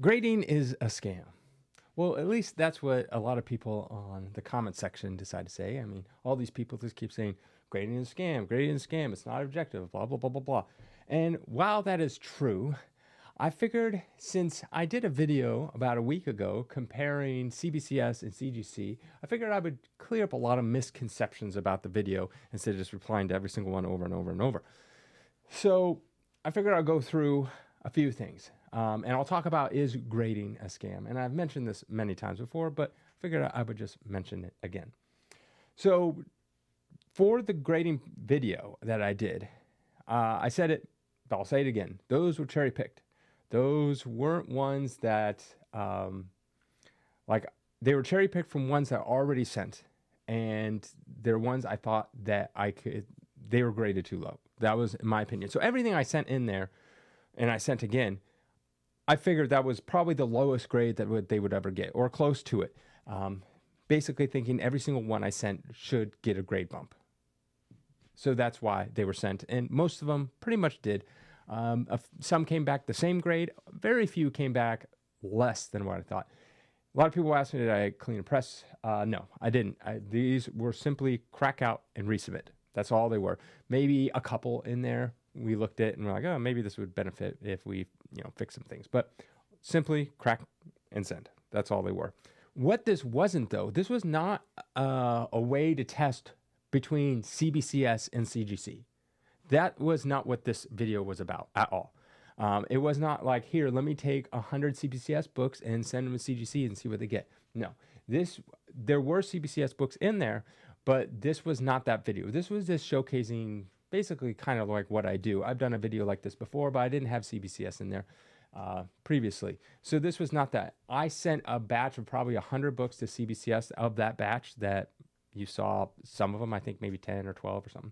Grading is a scam. Well, at least that's what a lot of people on the comment section decide to say. I mean, all these people just keep saying grading is a scam, grading is a scam, it's not objective, blah, blah, blah, blah, blah. And while that is true, I figured since I did a video about a week ago comparing CBCS and CGC, I figured I would clear up a lot of misconceptions about the video instead of just replying to every single one over and over and over. So I figured I'll go through a few things. And I'll talk about is grading a scam. And I've mentioned this many times before, but I figured I would just mention it again. So for the grading video that I did, I said it, but I'll say it again. Those were cherry picked. Those weren't ones that, they were cherry picked from ones that I already sent. And they're ones I thought that they were graded too low. That was in my opinion. So everything I sent in there, and I sent again, I figured that was probably the lowest grade that they would ever get, or close to it. Basically thinking every single one I sent should get a grade bump. So that's why they were sent, and most of them pretty much did. Some came back the same grade. Very few came back less than what I thought. A lot of people asked me, did I clean and press? No, I didn't. These were simply crack out and resubmit. That's all they were. Maybe a couple in there we looked at and we're like, oh, maybe this would benefit if we, fix some things. But simply crack and send. That's all they were. What this wasn't, though, this was not a way to test between CBCS and CGC. That was not what this video was about at all. It was not like, here, let me take 100 CBCS books and send them to CGC and see what they get. No, there were CBCS books in there, but this was not that video. This was just showcasing basically kind of like what I do. I've done a video like this before, but I didn't have CBCS in there previously. So this was not that. I sent a batch of probably 100 books to CBCS of that batch that you saw. Some of them, I think maybe 10 or 12 or something,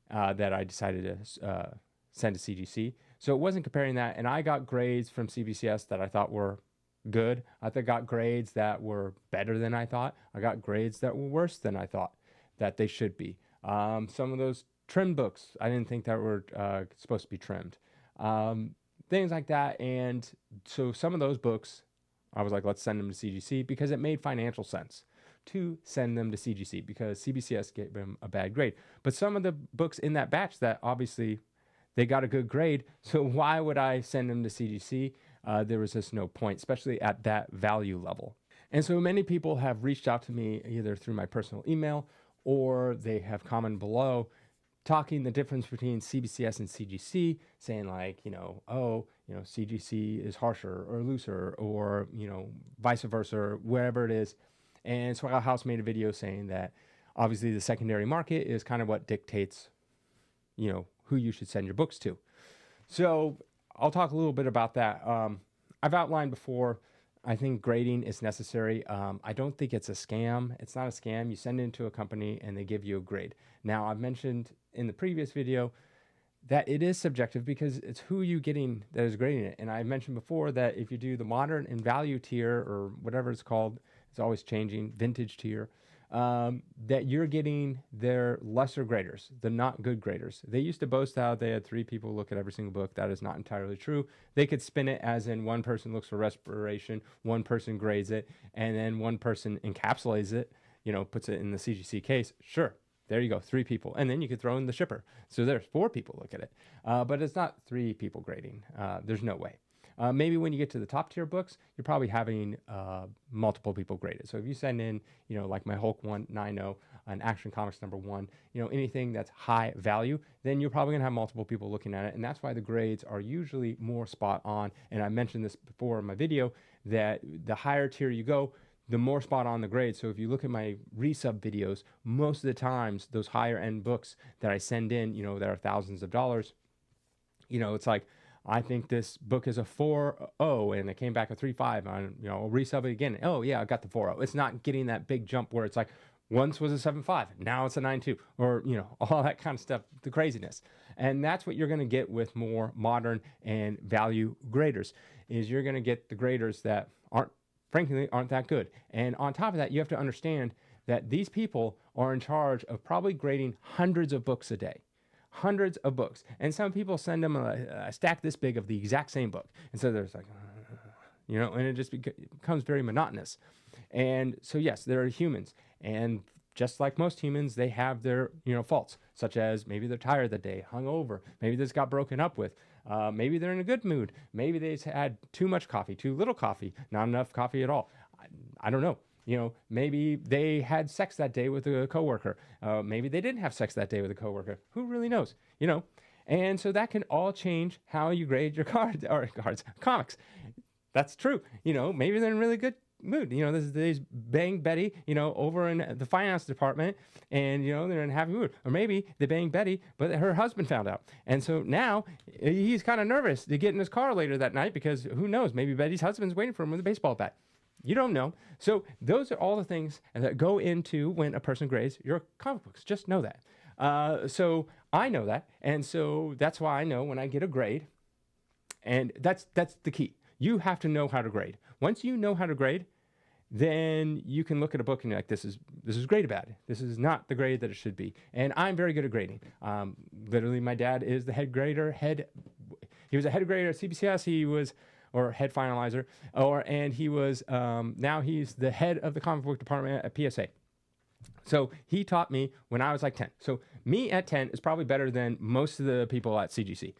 that I decided to send to CGC. So it wasn't comparing that. And I got grades from CBCS that I thought were good. I got grades that were better than I thought. I got grades that were worse than I thought that they should be. Some of those trimmed books, I didn't think that were supposed to be trimmed. Things like that. And so some of those books, I was like, let's send them to CGC because it made financial sense to send them to CGC because CBCS gave them a bad grade. But some of the books in that batch that obviously they got a good grade, so why would I send them to CGC? There was just no point, especially at that value level. And so many people have reached out to me either through my personal email or they have commented below talking the difference between CBCS and CGC, saying like, CGC is harsher or looser or, vice versa, or wherever it is. And Swaggle House made a video saying that obviously the secondary market is kind of what dictates, who you should send your books to. So I'll talk a little bit about that. I've outlined before, I think grading is necessary. I don't think it's a scam. It's not a scam. You send it into a company and they give you a grade. Now, I've mentioned in the previous video that it is subjective because it's who you getting that is grading it. And I mentioned before that if you do the modern and value tier or whatever it's called, it's always changing, vintage tier, that you're getting their lesser graders, the not good graders. They used to boast how they had 3 people look at every single book. That is not entirely true. They could spin it as in one person looks for respiration, one person grades it, and then one person encapsulates it, puts it in the CGC case. Sure. There you go, 3 people. And then you could throw in the shipper. So there's 4 people look at it. But it's not 3 people grading. There's no way. Maybe when you get to the top tier books, you're probably having multiple people grade it. So if you send in, like my Hulk 190, an Action Comics #1, anything that's high value, then you're probably going to have multiple people looking at it. And that's why the grades are usually more spot on. And I mentioned this before in my video that the higher tier you go, the more spot on the grade. So if you look at my resub videos, most of the times those higher end books that I send in, that are thousands of dollars, it's like, I think this book is a 4.0 and it came back a 3.5 on, I'll resub it again. Oh yeah, I got the 4.0. It's not getting that big jump where it's like once was a 7.5, now it's a 9.2 or, all that kind of stuff, the craziness. And that's what you're going to get with more modern and value graders is you're going to get the graders that frankly aren't that good. And on top of that, you have to understand that these people are in charge of probably grading hundreds of books a day. Hundreds of books. And some people send them a stack this big of the exact same book. And so there's like, and it just becomes very monotonous. And so, yes, there are humans. And just like most humans, they have their, faults, such as maybe they're tired that day, hungover, maybe this got broken up with, maybe they're in a good mood, maybe they've had too much coffee, too little coffee, not enough coffee at all. I don't know. Maybe they had sex that day with a coworker. Maybe they didn't have sex that day with a coworker. Who really knows? And so that can all change how you grade your comics. That's true. Maybe they're in really good mood. There's bang Betty, over in the finance department, and they're in a happy mood. Or maybe they bang Betty, but her husband found out, and so now he's kind of nervous to get in his car later that night because who knows? Maybe Betty's husband's waiting for him with a baseball bat. You don't know. So those are all the things that go into when a person grades your comic books. Just know that. So I know that, and so that's why I know when I get a grade, and that's the key. You have to know how to grade. Once you know how to grade, then you can look at a book and you're like, this is great or bad. This is not the grade that it should be. And I'm very good at grading. Literally, my dad is the head grader. He was a head grader at CBCS. Or head finalizer. And he was, now he's the head of the comic book department at PSA. So he taught me when I was like 10. So me at 10 is probably better than most of the people at CGC.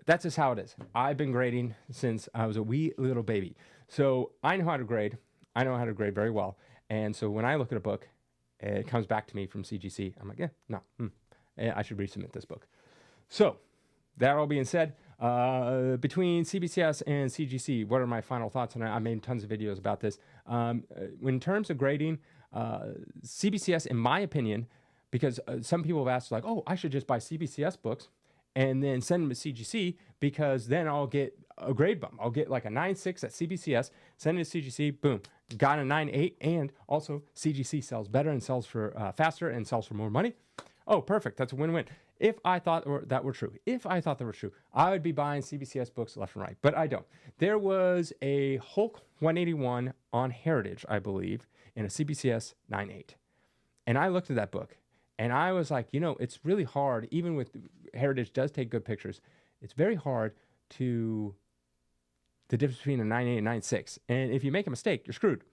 That's just how it is. I've been grading since I was a wee little baby. So I know how to grade. I know how to grade very well. And so when I look at a book, it comes back to me from CGC. I'm like, I should resubmit this book. So that all being said, between CBCS and CGC, what are my final thoughts on it? I made tons of videos about this. In terms of grading, CBCS, in my opinion, because some people have asked, like, oh, I should just buy CBCS books and then send them to CGC because then I'll get a grade bump. I'll get like a 9.6 at CBCS, send it to CGC, boom, got a 9.8, and also CGC sells better and sells for faster and sells for more money. Oh, perfect. That's a win-win. If I thought that were true, I would be buying CBCS books left and right, but I don't. There was a Hulk 181 on Heritage, I believe, in a CBCS 9.8. And I looked at that book, and I was like, it's really hard, even with Heritage does take good pictures, it's very hard to the difference between a 9.8 and 9.6. And if you make a mistake, you're screwed.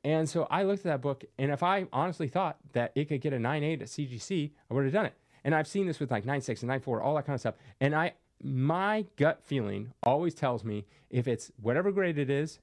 And so I looked at that book, and if I honestly thought that it could get a 9.8 at CGC, I would have done it. And I've seen this with like 9.6 and 9.4, all that kind of stuff. And my gut feeling always tells me if it's whatever grade it is,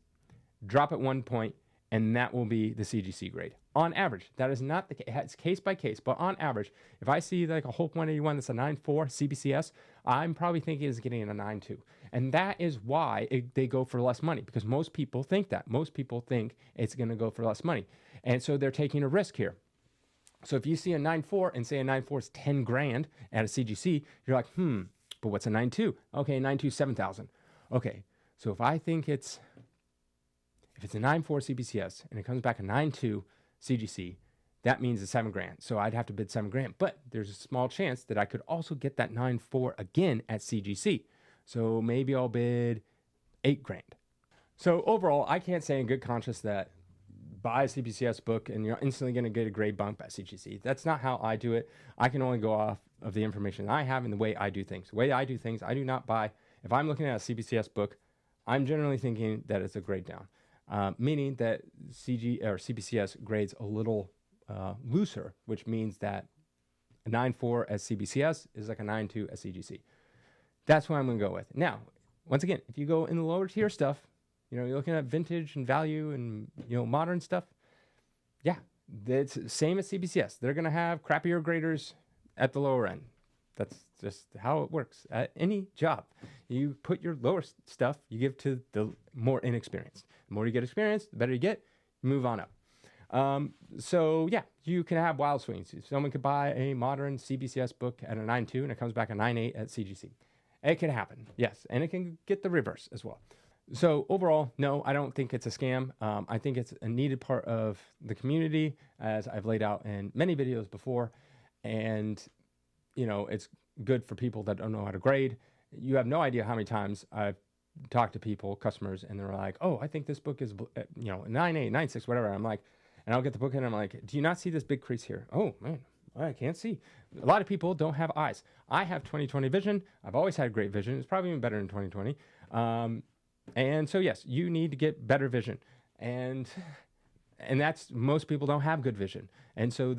drop it 1 point, and that will be the CGC grade. On average, that is not the case. It's case by case, but on average, if I see like a Hulk 181 that's a 9.4 CBCS, I'm probably thinking it's getting a 9.2. And that is why they go for less money, because most people think that. Most people think it's going to go for less money. And so they're taking a risk here. So if you see a 9.4 and say a 9.4 is 10 grand at a CGC, you're like, but what's a 9.2? Okay, 9.2, 7,000. Okay, so if it's a 9.4 CBCS and it comes back a 9.2 CGC, that means it's 7 grand. So I'd have to bid 7 grand, but there's a small chance that I could also get that 9.4 again at CGC. So maybe I'll bid 8 grand. So overall, I can't say in good conscience that buy a CBCS book and you're instantly going to get a grade bump at CGC. That's not how I do it. I can only go off of the information I have and the way I do things. The way I do things, I do not buy. If I'm looking at a CBCS book, I'm generally thinking that it's a grade down, meaning that CBCS grades a little looser, which means that a 9.4 at CBCS is like a 9.2 at CGC. That's what I'm going to go with. Now, once again, if you go in the lower tier stuff, you're looking at vintage and value and, modern stuff. Yeah, it's same as CBCS. They're going to have crappier graders at the lower end. That's just how it works at any job. You put your lower stuff, you give to the more inexperienced. The more you get experience, the better you get, you move on up. So yeah, you can have wild swings. Someone could buy a modern CBCS book at a 9.2 and it comes back a 9.8 at CGC. It can happen, yes. And it can get the reverse as well. So overall, no, I don't think it's a scam. I think it's a needed part of the community, as I've laid out in many videos before. And, it's good for people that don't know how to grade. You have no idea how many times I've talked to people, customers, and they're like, oh, I think this book is, 9.8, 9.6, whatever. I'm like, and I'll get the book and I'm like, do you not see this big crease here? Oh, man, I can't see. A lot of people don't have eyes. I have 20/20 vision. I've always had great vision. It's probably even better in 20/20. And so yes, you need to get better vision, and that's most people don't have good vision, and so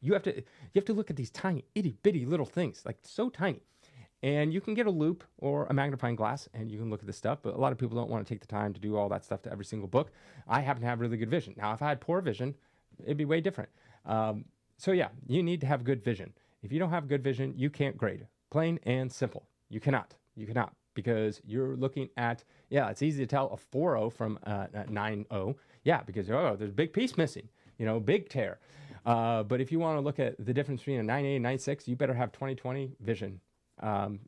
you have to look at these tiny itty bitty little things, like so tiny. And you can get a loop or a magnifying glass and you can look at this stuff, but a lot of people don't want to take the time to do all that stuff to every single book. I happen to have really good vision. Now, if I had poor vision, it'd be way different. So yeah, you need to have good vision. If you don't have good vision, you can't grade. Plain and simple. You cannot. You cannot, because you're looking at, yeah, it's easy to tell a 4.0 from a 9.0. Yeah, because, oh, there's a big piece missing, big tear. But if you want to look at the difference between a 9.8 and 9.6, you better have 20/20 vision.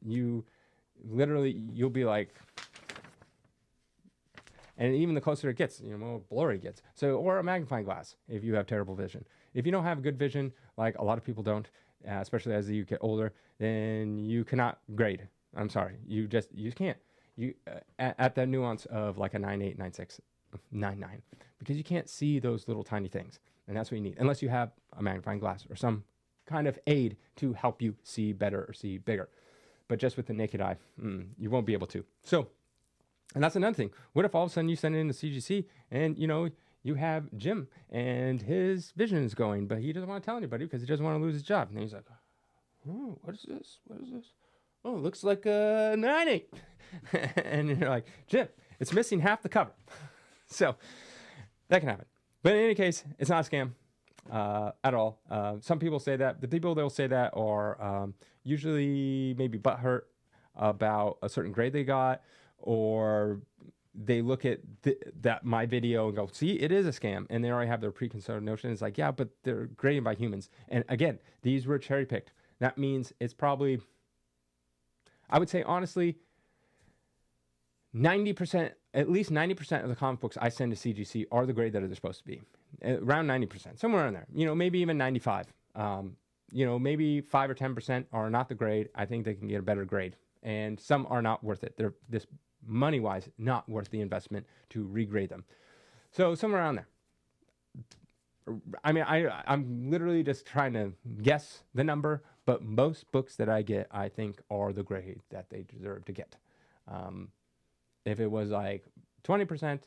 You literally, you'll be like, and even the closer it gets, more blurry it gets. So, or a magnifying glass if you have terrible vision. If you don't have good vision, like a lot of people don't, especially as you get older, then you cannot grade. I'm sorry, you can't. You at the nuance of like a 9.8, 9.6, 9.9, because you can't see those little tiny things, and that's what you need, unless you have a magnifying glass or some kind of aid to help you see better or see bigger. But just with the naked eye, you won't be able to. So, and that's another thing. What if all of a sudden you send it in to CGC and, you have Jim and his vision is going, but he doesn't want to tell anybody because he doesn't want to lose his job. And he's like, oh, what is this? What is this? Oh, it looks like a 9.8. And you're like, Jim, it's missing half the cover. So that can happen. But in any case, it's not a scam. At all. Some people say that. The people that will say that are usually maybe butthurt about a certain grade they got, or they look at that my video and go, see, it is a scam, and they already have their preconceived notion. It's like, yeah, but they're graded by humans. And again, these were cherry picked. That means it's probably, I would say honestly, 90%, at least 90% of the comic books I send to CGC are the grade that they're supposed to be. Around 90%, somewhere in there. Maybe even 95. Maybe 5 or 10% are not the grade. I think they can get a better grade. And some are not worth it. They're this money-wise not worth the investment to regrade them. So somewhere around there. I mean, I'm literally just trying to guess the number, but most books that I get, I think, are the grade that they deserve to get. If it was like 20%,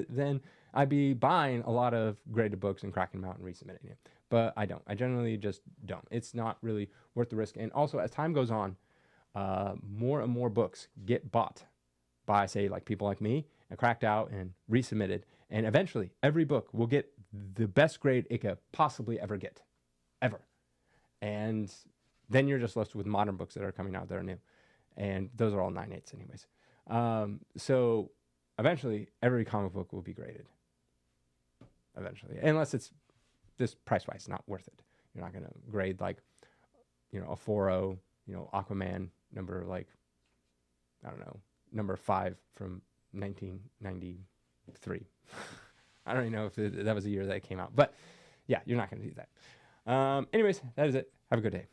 then I'd be buying a lot of graded books and cracking them out and resubmitting it. But I don't. I generally just don't. It's not really worth the risk. And also, as time goes on, more and more books get bought by, say, like people like me, and cracked out and resubmitted. And eventually, every book will get the best grade it could possibly ever get. Ever. And then you're just left with modern books that are coming out that are new. And those are all 9.8s anyways. So eventually, every comic book will be graded. Eventually. Unless it's just price-wise not worth it. You're not going to grade like, a 4.0, Aquaman number like, I don't know, number 5 from 1993. I don't even know if that was the year that it came out. But yeah, you're not going to do that. Anyways, that is it. Have a good day.